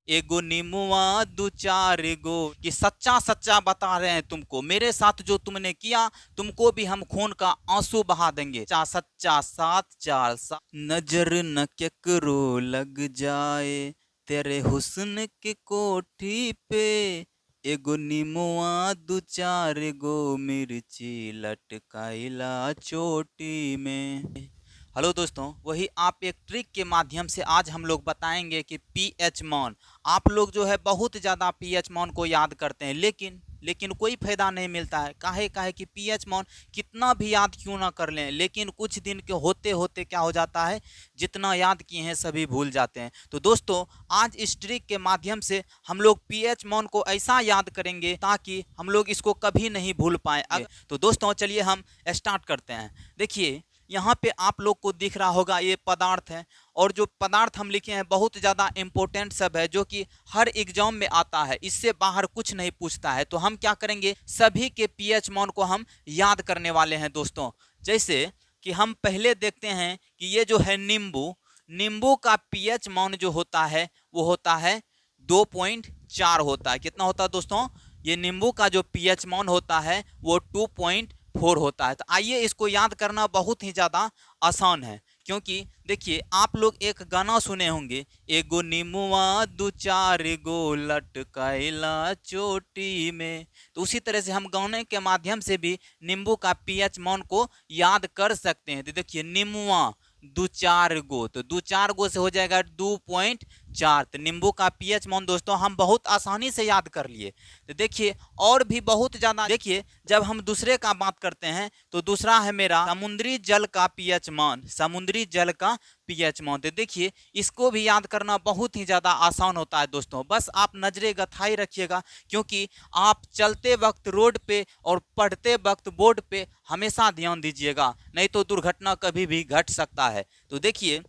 एगो नीमुआ दू चार गो, कि सच्चा सच्चा बता रहे हैं तुमको, मेरे साथ जो तुमने किया तुमको भी हम खून का आंसू बहा देंगे। चा सच्चा सात चार सात, नजर न केकरो लग जाए तेरे हुस्न के कोठी पे, एगो नीमुआ दू चार गो मिर्ची लटकाइला चोटी में। हेलो दोस्तों, वही आप एक ट्रिक के माध्यम से आज हम लोग बताएंगे कि पीएच मान। आप लोग जो है बहुत ज़्यादा पीएच मान को याद करते हैं, लेकिन कोई फायदा नहीं मिलता है। काहे कि पीएच मान कितना भी याद क्यों ना कर लें, लेकिन कुछ दिन के होते होते क्या हो जाता है, जितना याद किए हैं सभी भूल जाते हैं। तो दोस्तों, आज इस ट्रिक के माध्यम से हम लोग पीएच मान को ऐसा याद करेंगे ताकि हम लोग इसको कभी नहीं भूल पाए। तो दोस्तों चलिए हम स्टार्ट करते हैं। देखिए, यहाँ पे आप लोग को दिख रहा होगा ये पदार्थ है, और जो पदार्थ हम लिखे हैं बहुत ज़्यादा इम्पोर्टेंट सब है, जो कि हर एग्जाम में आता है, इससे बाहर कुछ नहीं पूछता है। तो हम क्या करेंगे, सभी के पीएच मान को हम याद करने वाले हैं दोस्तों। जैसे कि हम पहले देखते हैं कि ये जो है नींबू का पीएच मान जो होता है वो होता है 2.4 होता है। कितना होता है दोस्तों, ये नींबू का जो पीएच मान होता है वो 2.4 होता है। तो आइए इसको याद करना बहुत ही ज़्यादा आसान है, क्योंकि देखिए आप लोग एक गाना सुने होंगे, एगो नीमुआ दू चार गो लटकाइला चोटी में। तो उसी तरह से हम गाने के माध्यम से भी नींबू का पीएच मान को याद कर सकते हैं। तो देखिए, नीमुआ दू चार गो, तो दू चार गो से हो जाएगा 2.4। तो नींबू का पीएच मान दोस्तों हम बहुत आसानी से याद कर लिए। तो देखिए और भी बहुत ज़्यादा, देखिए जब हम दूसरे का बात करते हैं तो दूसरा है मेरा समुद्री जल का पीएच मान, समुद्री जल का पीएच मान। तो देखिए इसको भी याद करना बहुत ही ज़्यादा आसान होता है दोस्तों। बस आप नजरे गथाई रखिएगा, क्योंकि आप चलते वक्त रोड पे और पढ़ते वक्त बोर्ड पे हमेशा ध्यान दीजिएगा, नहीं तो दुर्घटना कभी भी घट सकता है। तो देखिए,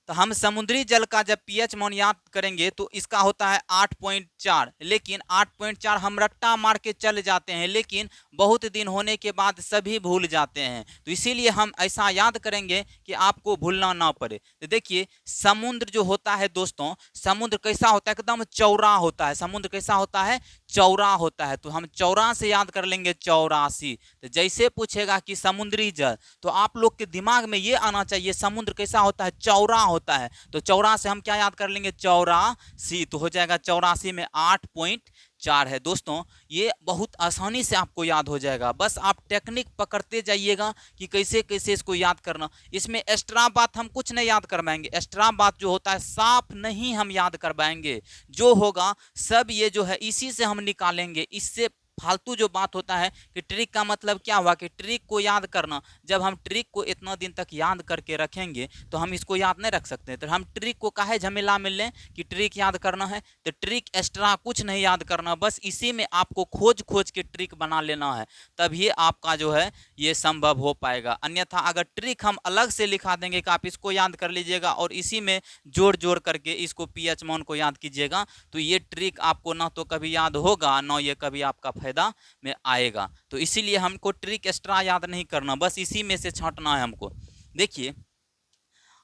तो हम समुद्री जल का जब पीएच मान याद करेंगे तो इसका होता है 8.4, लेकिन 8.4 हम रट्टा मार के चल जाते हैं, लेकिन बहुत दिन होने के बाद सभी भूल जाते हैं। तो इसीलिए हम ऐसा याद करेंगे कि आपको भूलना ना पड़े। तो देखिए, समुद्र जो होता है दोस्तों, समुद्र कैसा होता है, एकदम चौड़ा होता है। समुद्र कैसा होता है, चौड़ा होता है। तो हम चौड़ा से याद कर लेंगे 84। तो जैसे पूछेगा कि समुद्री जल, तो आप लोग के दिमाग में ये आना चाहिए समुद्र कैसा होता है, चौड़ा होता है। तो चौड़ा से हम क्या याद कर लेंगे, 84। तो हो जाएगा 84 में 8.4 है दोस्तों। ये बहुत आसानी से आपको याद हो जाएगा, बस आप टेक्निक पकड़ते जाइएगा कि कैसे कैसे इसको याद करना। इसमें एक्स्ट्रा बात हम कुछ नहीं याद करवाएंगे, एक्स्ट्रा बात जो होता है साफ नहीं हम याद करवाएंगे। जो होगा सब ये जो है इसी से हम निकालेंगे। इससे फालतू जो बात होता है कि ट्रिक का मतलब क्या हुआ, कि ट्रिक को याद करना। जब हम ट्रिक को इतना दिन तक याद करके रखेंगे तो हम इसको याद नहीं रख सकते। तो हम ट्रिक को काहे झमेला में लें कि ट्रिक याद करना है। तो ट्रिक एक्स्ट्रा कुछ नहीं याद करना, बस इसी में आपको खोज खोज के ट्रिक बना लेना है, तभी आपका जो है ये संभव हो पाएगा। अन्यथा अगर ट्रिक हम अलग से लिखा देंगे कि आप इसको याद कर लीजिएगा और इसी में जोड़ जोड़ करके इसको पीएच मान को याद कीजिएगा, तो ये ट्रिक आपको ना तो कभी याद होगा ना ये कभी आपका फायदा में आएगा। तो इसीलिए हमको ट्रिक एक्स्ट्रा याद नहीं करना, बस इसी में से छांटना है हमको। देखिए,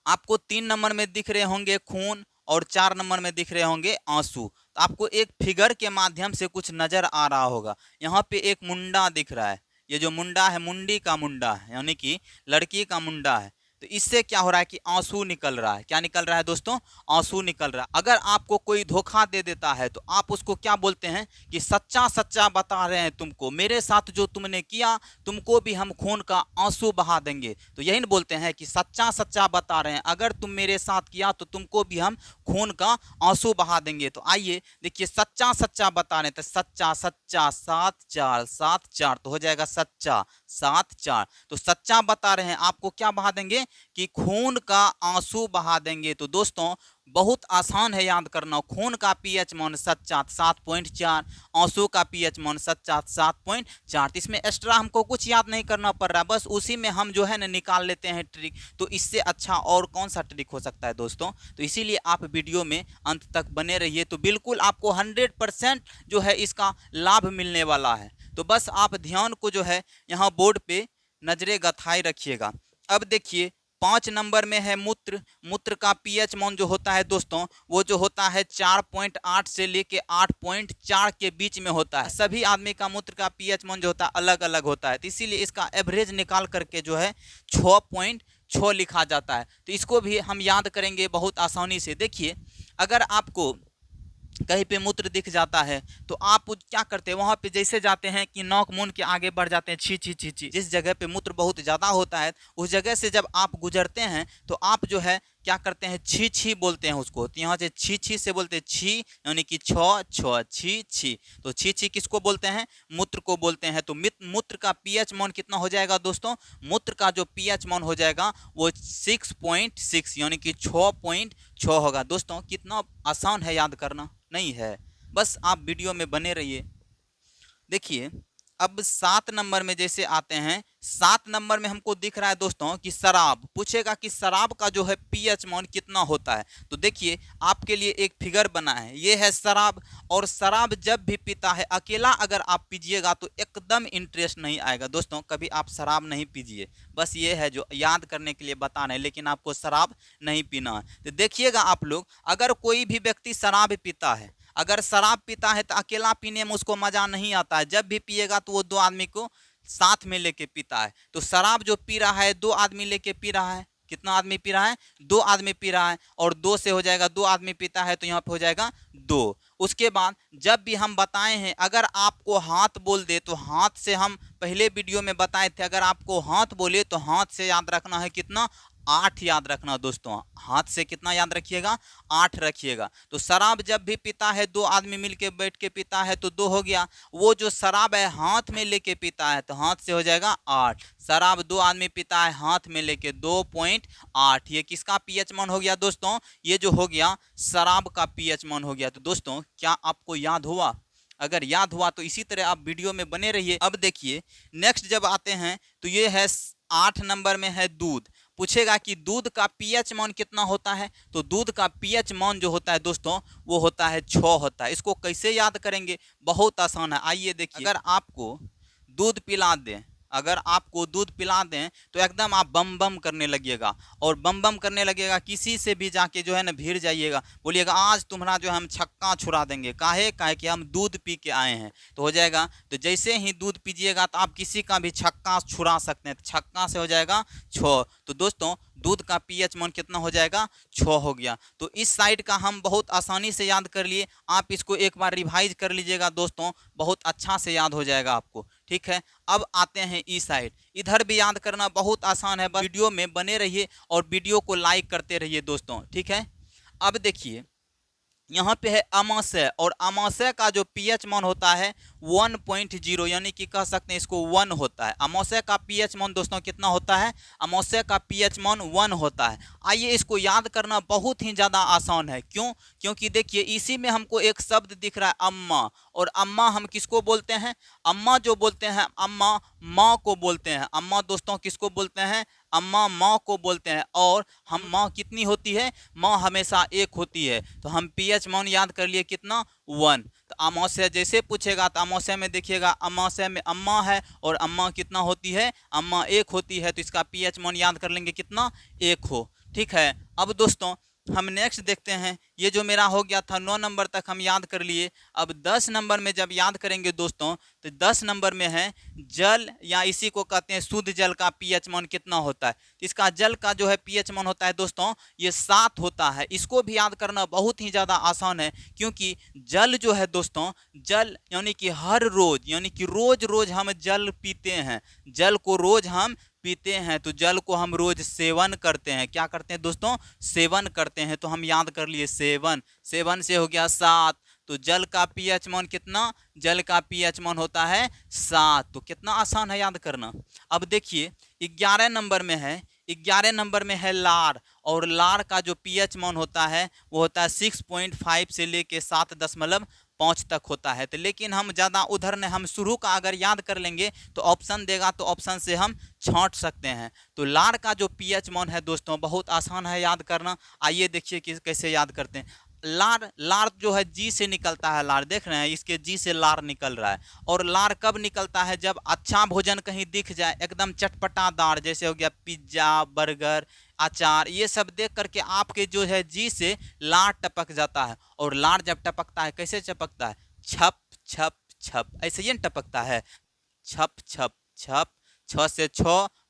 आपको 3 नंबर में दिख रहे होंगे खून और 4 नंबर में दिख रहे होंगे आंसू। तो आपको एक फिगर के माध्यम से कुछ नजर आ रहा होगा। यहाँ पे एक मुंडा दिख रहा है, ये जो मुंडा है मुंडी का मुंडा है, यानी कि लड़की का मुंडा है। तो इससे क्या हो रहा है कि आंसू निकल रहा है। क्या निकल रहा है दोस्तों, आंसू निकल रहा है। अगर आपको कोई धोखा दे देता है तो आप उसको क्या बोलते हैं कि सच्चा सच्चा बता रहे हैं तुमको, मेरे साथ जो तुमने किया तुमको भी हम खून का आंसू बहा देंगे। तो यही बोलते हैं कि सच्चा सच्चा बता रहे हैं, अगर तुम मेरे साथ किया तो तुमको भी हम खून का आंसू बहा देंगे। तो आइए देखिए, सच्चा सच्चा बता रहे हैं, तो सच्चा सच्चा 7 4 तो हो जाएगा सच्चा 7 4। तो सच्चा बता रहे हैं, आपको क्या बहा देंगे कि खून का आंसू बहा देंगे। तो दोस्तों बहुत आसान है याद करना। खून का पीएच मान सच्चा 7.4, आंसू का पीएच मान सच्चा 7.4। इसमें एक्स्ट्रा हमको कुछ याद नहीं करना पड़ रहा है, बस उसी में हम जो है ना निकाल लेते हैं ट्रिक। तो इससे अच्छा और कौन सा ट्रिक हो सकता है दोस्तों। तो इसीलिए आप वीडियो में अंत तक बने रहिए, तो बिल्कुल आपको 100% जो है इसका लाभ मिलने वाला है। तो बस आप ध्यान को जो है यहाँ बोर्ड पे नजरे गथाए रखिएगा। अब देखिए 5 नंबर में है मूत्र। मूत्र का पीएच मान जो होता है दोस्तों वो जो होता है 4.8 से लेके 8.4 के बीच में होता है। सभी आदमी का मूत्र का पीएच मान जो होता है अलग अलग होता है, तो इसीलिए इसका एवरेज निकाल करके जो है 6.6 लिखा जाता है। तो इसको भी हम याद करेंगे बहुत आसानी से। देखिए अगर आपको कहीं पे मूत्र दिख जाता है तो आप क्या करते हैं, वहां पे जैसे जाते हैं कि नाक मुंह के आगे बढ़ जाते हैं, छी छी छी छी। जिस जगह पे मूत्र बहुत ज़्यादा होता है उस जगह से जब आप गुजरते हैं तो आप जो है क्या करते हैं, छी छी बोलते हैं उसको। तो यहाँ से छी छी से बोलते हैं छी, यानी कि छ छ छी छी। तो छी छी किसको बोलते हैं, मूत्र को बोलते हैं। तो मूत्र का पीएच मान कितना हो जाएगा दोस्तों, मूत्र का जो पीएच मान हो जाएगा वो 6.6 यानी कि 6.6 होगा। दोस्तों कितना आसान है याद करना, नहीं है, बस आप वीडियो में बने रहिए। देखिए अब 7 नंबर में जैसे आते हैं, 7 नंबर में हमको दिख रहा है दोस्तों कि शराब पूछेगा कि शराब का जो है पीएच मान कितना होता है। तो देखिए आपके लिए एक फिगर बना है, ये है शराब। और शराब जब भी पीता है अकेला अगर आप पीजिएगा तो एकदम इंटरेस्ट नहीं आएगा दोस्तों, कभी आप शराब नहीं पीजिए। बस ये है जो याद करने के लिए बता रहे हैं, लेकिन आपको शराब नहीं पीना है। तो देखिएगा आप लोग, अगर कोई भी व्यक्ति शराब पीता है, अगर शराब पीता है तो अकेला पीने में उसको मजा नहीं आता है, जब भी पिएगा तो वो 2 आदमी को साथ में लेके पीता है। तो शराब जो पी रहा है 2 आदमी लेके पी रहा है। कितना आदमी पी रहा है, 2 आदमी पी रहा है। और 2 से हो जाएगा, 2 आदमी पीता है तो यहाँ पे हो जाएगा 2। उसके बाद जब भी हम बताए हैं अगर आपको हाथ बोल दे तो हाथ से, हम पहले वीडियो में बताए थे, अगर आपको हाथ बोले तो हाथ से याद रखना है कितना, 8 याद रखना दोस्तों। हाथ से कितना याद रखिएगा, 8 रखिएगा। तो शराब जब भी पीता है 2 आदमी मिलके बैठ के पीता है तो 2 हो गया। वो जो शराब है हाथ में लेके पीता है तो हाथ से हो जाएगा 8। शराब 2 आदमी पीता है हाथ में लेके 2.8। ये किसका पीएच मान हो गया दोस्तों, ये जो हो गया शराब का पीएच मान हो गया। तो दोस्तों क्या आपको याद हुआ? अगर याद हुआ तो इसी तरह आप वीडियो में बने रहिए। अब देखिए नेक्स्ट जब आते हैं तो ये है 8 नंबर में है दूध। पूछेगा कि दूध का पीएच मान कितना होता है। तो दूध का पीएच मान जो होता है दोस्तों वो होता है 6 होता है। इसको कैसे याद करेंगे, बहुत आसान है। आइए देखिए, अगर आपको दूध पिला दें, अगर आपको दूध पिला दें तो एकदम आप बम बम करने लगिएगा, और बम बम करने लगेगा। किसी से भी जाके जो है ना भिड़ जाइएगा, बोलिएगा आज तुम्हारा जो है हम छक्का छुड़ा देंगे। काहे कि हम दूध पी के आए हैं, तो हो जाएगा। तो जैसे ही दूध पीजिएगा तो आप किसी का भी छक्का छुड़ा सकते हैं। छक्का से हो जाएगा 6। तो दोस्तों दूध का पीएच मान कितना हो जाएगा, 6 हो गया। तो इस साइड का हम बहुत आसानी से याद कर लिए। आप इसको एक बार रिवाइज कर लीजिएगा दोस्तों, बहुत अच्छा से याद हो जाएगा आपको, ठीक है। अब आते हैं ई साइड, इधर भी याद करना बहुत आसान है। बस वीडियो में बने रहिए और वीडियो को लाइक करते रहिए दोस्तों, ठीक है। अब देखिए यहाँ पे है अमाशय, और अमाशय का जो पीएच मान होता है 1.0, यानी कि कह सकते हैं इसको 1 होता है। अमाशय का पीएच मान दोस्तों कितना होता है, अमाशय का पीएच मान 1 होता है। आइए इसको याद करना बहुत ही ज़्यादा आसान है। क्यों? क्योंकि देखिए इसी में हमको एक शब्द दिख रहा है अम्मा, और अम्मा हम किसको बोलते हैं, अम्मा जो बोलते हैं अम्मा माँ को बोलते हैं। अम्मा दोस्तों किसको बोलते हैं, अम्मा माँ को बोलते हैं। और हम माँ कितनी होती है, माँ हमेशा एक होती है। तो हम पीएच मान याद कर लिए कितना, 1। तो अमाशय जैसे पूछेगा तो अमाशय में देखिएगा, अमाशय में अम्मा है और अम्मा कितना होती है, अम्मा 1 होती है। तो इसका पीएच मान याद कर लेंगे कितना, 1 हो, ठीक है। अब दोस्तों हम नेक्स्ट देखते हैं, ये जो मेरा हो गया था 9 नंबर तक हम याद कर लिए। अब 10 नंबर में जब याद करेंगे दोस्तों तो 10 नंबर में है जल, या इसी को कहते हैं शुद्ध जल का पीएच मान कितना होता है। तो इसका जल का जो है पीएच मान होता है दोस्तों ये 7 होता है। इसको भी याद करना बहुत ही ज़्यादा आसान है, क्योंकि जल जो है दोस्तों, जल यानी कि हर रोज़, यानी कि रोज़ रोज़ हम जल पीते हैं, जल को रोज़ हम पीते हैं। तो जल को हम रोज सेवन करते हैं। क्या करते हैं दोस्तों, सेवन करते हैं। तो हम याद कर लिए 7, 7 से हो गया 7। तो जल का पीएच मान कितना, जल का पीएच मान होता है 7। तो कितना आसान है याद करना। अब देखिए 11 नंबर में है, 11 नंबर में है लार, और लार का जो पीएच मान होता है वो होता है 6.5 से लेके 7.5 तक होता है। तो लेकिन हम ज़्यादा उधर ने, हम शुरू का अगर याद कर लेंगे तो ऑप्शन देगा तो ऑप्शन से हम छांट सकते हैं। तो लार का जो पीएच मान है दोस्तों बहुत आसान है याद करना। आइए देखिए कि कैसे याद करते हैं। लार, लार जो है जी से निकलता है, लार देख रहे हैं, इसके जी से लार निकल रहा है। और लार कब निकलता है? जब अच्छा भोजन कहीं दिख जाए एकदम चटपटादार, जैसे हो गया पिज्जा, बर्गर, अचार, ये सब देख करके आपके जो है जी से लार टपक जाता है। और लार जब टपकता है कैसे टपकता है? छप छप छप, ऐसे ही टपकता है, छप छप छप, छ से छ,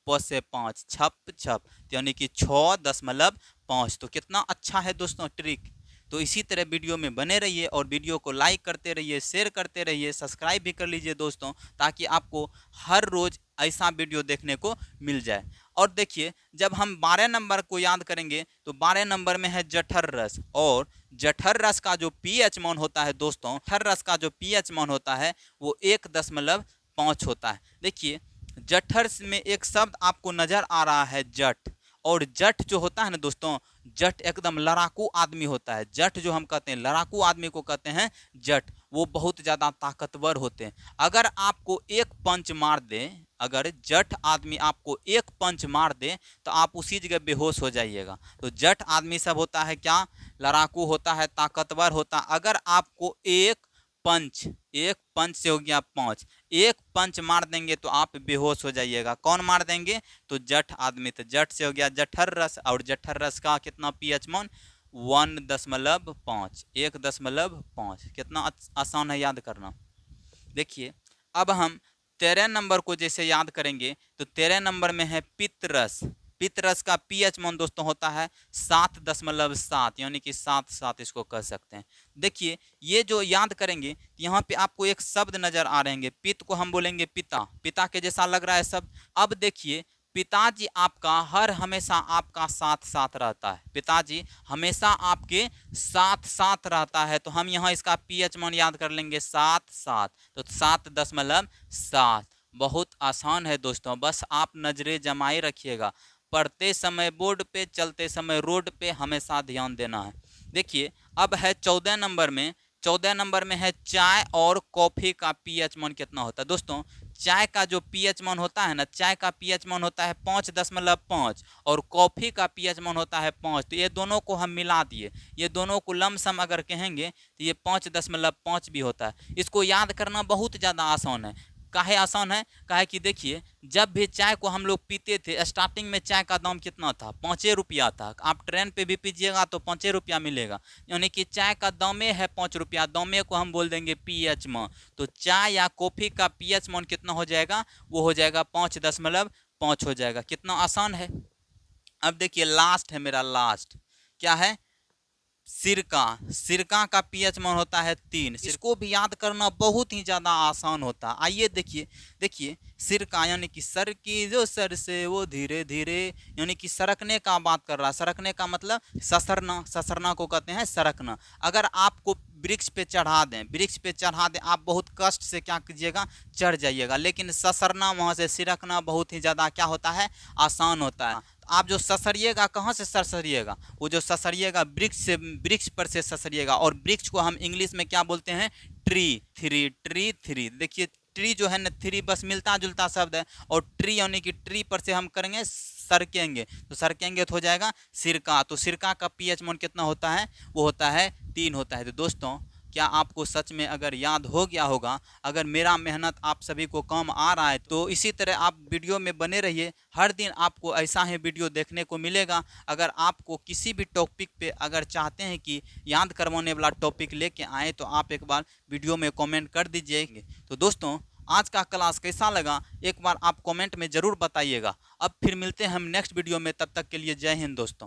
प से 5, छप छप, यानी कि 6.5। तो कितना अच्छा है दोस्तों ट्रिक। तो इसी तरह वीडियो में बने रहिए और वीडियो को लाइक करते रहिए, शेयर करते रहिए, सब्सक्राइब भी कर लीजिए दोस्तों, ताकि आपको हर रोज ऐसा वीडियो देखने को मिल जाए। और देखिए, जब हम 12 नंबर को याद करेंगे तो 12 नंबर में है जठर रस। और जठर रस का जो पीएच मान होता है दोस्तों, जठर रस का जो पीएच मान होता है वो 1.5 होता है। देखिए, जठर में एक शब्द आपको नजर आ रहा है, जट। और जट जो होता है ना दोस्तों, जट एकदम लड़ाकू आदमी होता है। जट जो हम कहते हैं, लड़ाकू आदमी को कहते हैं जट। वो बहुत ज्यादा ताकतवर होते हैं। अगर आपको एक पंच मार दे, अगर जट आदमी आपको एक पंच मार दे तो आप उसी जगह बेहोश हो जाइएगा। तो जट आदमी सब होता है क्या? लड़ाकू होता है, ताकतवर होता है। अगर आपको एक पंच से हो गया 5, एक पंच मार देंगे तो आप बेहोश हो जाइएगा। कौन मार देंगे? तो जट आदमी। तो जट से हो गया जठर रस। और जठर रस का कितना पीएच मान? 1.5, 1.5। कितना आसान है याद करना। देखिए, अब हम 13 नंबर को जैसे याद करेंगे तो 13 नंबर में है पित्त रस। पित्त रस का पीएच मान दोस्तों होता है 7.7, यानी कि 7 इसको कह सकते हैं। देखिए, ये जो याद करेंगे यहाँ पे आपको एक शब्द नजर आ रहे हैं, पित्त को हम बोलेंगे पिता। पिता के जैसा लग रहा है शब्द। अब देखिए, पिताजी आपका हर हमेशा आपका साथ साथ रहता है। पिताजी हमेशा आपके साथ साथ रहता है। तो हम यहाँ इसका पीएच मान याद कर लेंगे 7। तो 7.7। बहुत आसान है दोस्तों, बस आप नजरें जमाए रखिएगा। पढ़ते समय बोर्ड पे, चलते समय रोड पे हमेशा ध्यान देना है। देखिए, अब है 14 नंबर में। 14 नंबर में है चाय और कॉफी का पीएच मान कितना होता है दोस्तों। चाय का जो पीएच मान होता है ना, चाय का पीएच मान होता है 5.5 और कॉफी का पीएच मान होता है 5। तो ये दोनों को हम मिला दिए, ये दोनों को लमसम अगर कहेंगे तो ये 5.5 भी होता है। इसको याद करना बहुत ज़्यादा आसान है। काहे आसान है? काहे कि देखिए, जब भी चाय को हम लोग पीते थे, स्टार्टिंग में चाय का दाम कितना था? 5 रुपया था। आप ट्रेन पे भी पीजिएगा तो 5 रुपया मिलेगा, यानी कि चाय का दामे है 5 रुपया। दामे को हम बोल देंगे पीएच मान। तो चाय या कॉफी का पीएच मान कितना हो जाएगा? वो हो जाएगा 5.5 हो जाएगा। कितना आसान है। अब देखिए, लास्ट है मेरा, लास्ट क्या है? सिरका। सिरका का पीएच मान होता है 3। इसको भी याद करना बहुत ही ज्यादा आसान होता है। आइए देखिए, देखिए सिरका यानी कि सर की जो सर से वो धीरे धीरे, यानी कि सरकने का बात कर रहा है। सरकने का मतलब ससरना, ससरना को कहते हैं सरकना। अगर आपको वृक्ष पे चढ़ा दें, वृक्ष पे चढ़ा दें, आप बहुत कष्ट से क्या कीजिएगा? चढ़ जाइएगा। लेकिन ससरना, वहाँ से सिरकना बहुत ही ज़्यादा क्या होता है? आसान होता है। आप जो ससरिएगा, कहाँ से ससरिएगा? वो जो ससरिएगा वृक्ष से, वृक्ष पर से ससरिएगा। और वृक्ष को हम इंग्लिश में क्या बोलते हैं? ट्री। ट्री। देखिए, ट्री जो है ना, थ्री बस मिलता जुलता शब्द है। और ट्री यानी कि ट्री पर से हम करेंगे सरकेंगे, तो सरकेंगे तो हो जाएगा सिरका। तो सिरका का पीएच मान कितना होता है? वो होता है 3 होता है। तो दोस्तों, क्या आपको सच में अगर याद हो गया होगा? अगर मेरा मेहनत आप सभी को काम आ रहा है तो इसी तरह आप वीडियो में बने रहिए। हर दिन आपको ऐसा ही वीडियो देखने को मिलेगा। अगर आपको किसी भी टॉपिक पे अगर चाहते हैं कि याद करवाने वाला टॉपिक लेके आए तो आप एक बार वीडियो में कमेंट कर दीजिए। तो दोस्तों, आज का क्लास कैसा लगा एक बार आप कमेंट में ज़रूर बताइएगा। अब फिर मिलते हैं हम नेक्स्ट वीडियो में, तब तक के लिए जय हिंद दोस्तों।